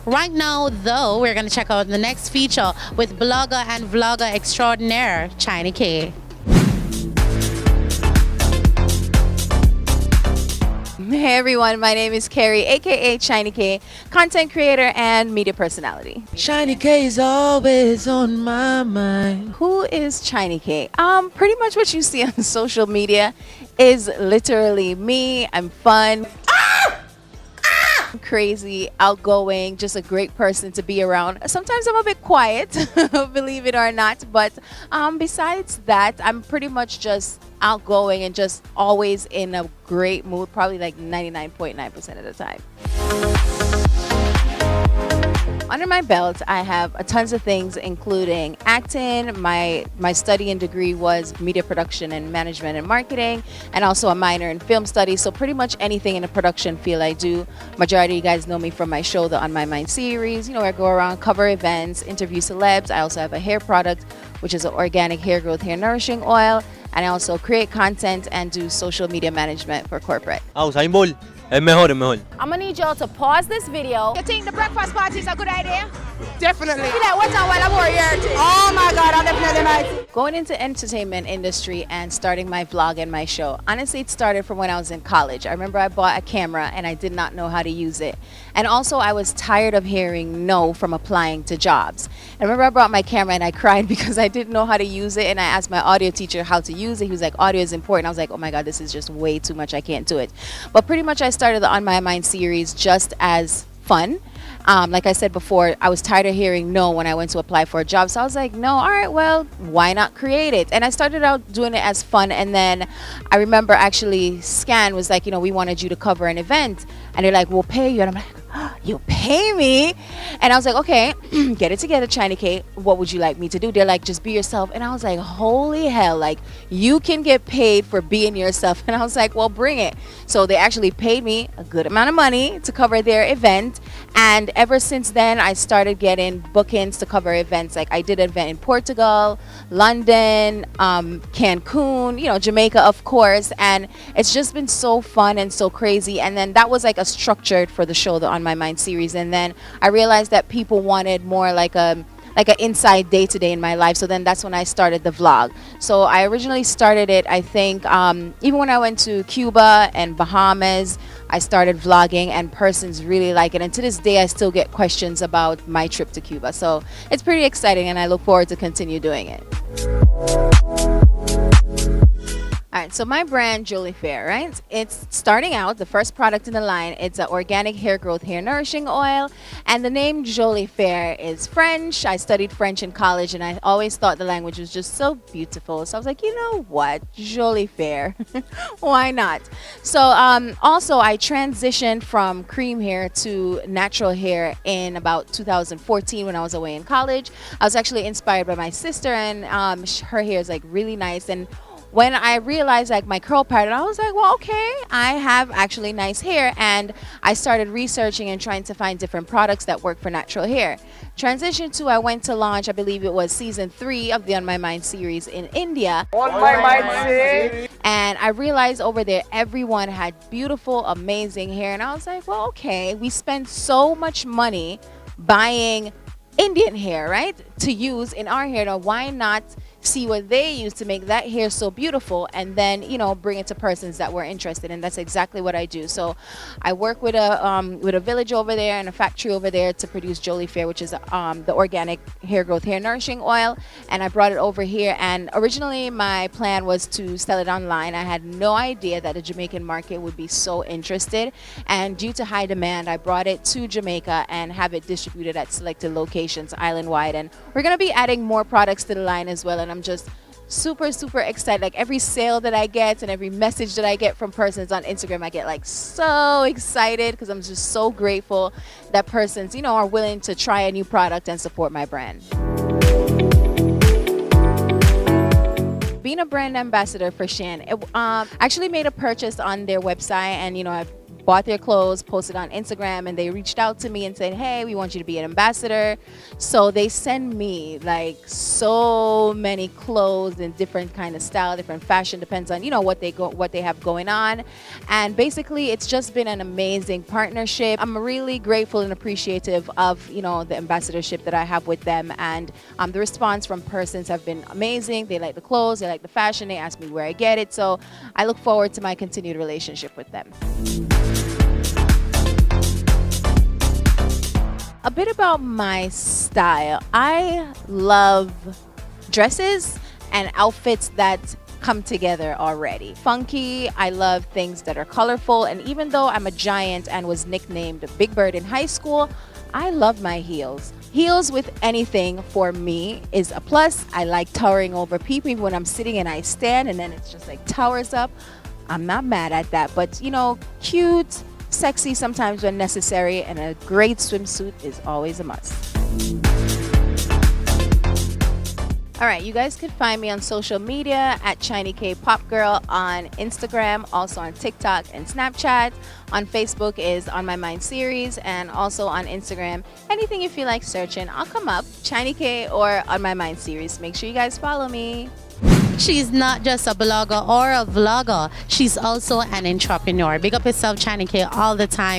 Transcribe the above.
Right now, though, we're going to check out the next feature with blogger and vlogger extraordinaire, Chiney K. Hey everyone, my name is Carrie, aka Chiney K, content creator and media personality. Chiney K is always on my mind. Who is Chiney K? Pretty much what you see on social media is literally me. I'm fun, crazy, outgoing, just a great person to be around. Sometimes I'm a bit quiet, believe it or not, but besides that, I'm pretty much just outgoing and just always in a great mood, probably like 99.9% of the time. Under my belt, I have tons of things, including acting. My study and degree was media production and management and marketing, and also a minor in film studies. So pretty much anything in the production field I do. Majority of you guys know me from my show, the On My Mind series. You know, I go around, cover events, interview celebs. I also have a hair product, which is an organic hair growth, hair nourishing oil. And I also create content and do social media management for corporate. Usain es mejor, es mejor. I'm gonna need y'all to pause this video. You think the breakfast party is a good idea? Definitely. See that? What's on while I'm here? Oh my God, I definitely might. Going into entertainment industry and starting my vlog and my show. Honestly, it started from when I was in college. I remember I bought a camera and I did not know how to use it. And also I was tired of hearing no from applying to jobs. I remember I brought my camera and I cried because I didn't know how to use it, and I asked my audio teacher how to use it. He was like, audio is important. I was like, oh my God, this is just way too much. I can't do it. But pretty much I started the On My Mind series just as fun. Like I said before, I was tired of hearing no when I went to apply for a job. So I was like, no, all right, well, why not create it? And I started out doing it as fun. And then I remember actually Scan was like, you know, we wanted you to cover an event. And they're like, we'll pay you. And I'm like, oh, you pay me? And I was like, okay, get it together, Chiney K. What would you like me to do? They're like, just be yourself. And I was like, holy hell, like you can get paid for being yourself. And I was like, well, bring it. So they actually paid me a good amount of money to cover their event. And ever since then, I started getting bookings to cover events. Like I did an event in Portugal, London, Cancun, you know, Jamaica, of course. And it's just been so fun and so crazy. And then that was like a structured for the show, the On My Mind series. And then I realized that people wanted more like an inside day-to-day in my life. So then that's when I started the vlog. So I originally started it, I think, even when I went to Cuba and Bahamas, I started vlogging and persons really like it. And to this day, I still get questions about my trip to Cuba. So it's pretty exciting and I look forward to continue doing it. All right, so my brand, Jolie Fair, right? It's starting out, the first product in the line, it's an organic hair growth, hair nourishing oil. And the name Jolie Fair is French. I studied French in college and I always thought the language was just so beautiful. So I was like, you know what, Jolie Fair, why not? So also I transitioned from cream hair to natural hair in about 2014 when I was away in college. I was actually inspired by my sister, and her hair is like really nice. And when I realized like my curl pattern, I was like, well, okay, I have actually nice hair. And I started researching and trying to find different products that work for natural hair. Transition to, I went to launch, I believe it was season 3 of the On My Mind series in India. On my mind, series. And I realized over there, everyone had beautiful, amazing hair. And I was like, well, okay, we spend so much money buying Indian hair, right, to use in our hair. Now, why not see what they use to make that hair so beautiful, and then, you know, bring it to persons that were interested. And that's exactly what I do. So I work with a village over there and a factory over there to produce Jolie Fair, which is the organic hair growth, hair nourishing oil. And I brought it over here, and originally my plan was to sell it online. I had no idea that the Jamaican market would be so interested, and due to high demand, I brought it to Jamaica and have it distributed at selected locations island wide. And we're gonna be adding more products to the line as well, and I'm just super excited. Like every sale that I get and every message that I get from persons on Instagram, I get like so excited because I'm just so grateful that persons, you know, are willing to try a new product and support my brand. Being a brand ambassador for Shein, actually made a purchase on their website, and you know, I've bought their clothes, posted on Instagram, and they reached out to me and said, hey, we want you to be an ambassador. So they send me like so many clothes in different kind of style, different fashion, depends on, you know, what they have going on. And basically it's just been an amazing partnership. I'm really grateful and appreciative of, you know, the ambassadorship that I have with them, and the response from persons have been amazing. They like the clothes, they like the fashion, they ask me where I get it. So I look forward to my continued relationship with them. A bit about my style. I love dresses and outfits that come together already. Funky, I love things that are colorful, and even though I'm a giant and was nicknamed Big Bird in high school, I love my heels. Heels with anything for me is a plus. I like towering over people. Even when I'm sitting and I stand and then it's just like towers up, I'm not mad at that. But you know, cute, sexy sometimes when necessary, and a great swimsuit is always a must. All right, you guys can find me on social media at Chiney K Pop Girl on Instagram, also on TikTok and Snapchat. On Facebook is On My Mind series, and also on Instagram. Anything you feel like searching, I'll come up, Chiney K or On My Mind series. Make sure you guys follow me. She's not just a blogger or a vlogger. She's also an entrepreneur. Big up yourself, Chiney K, all the time.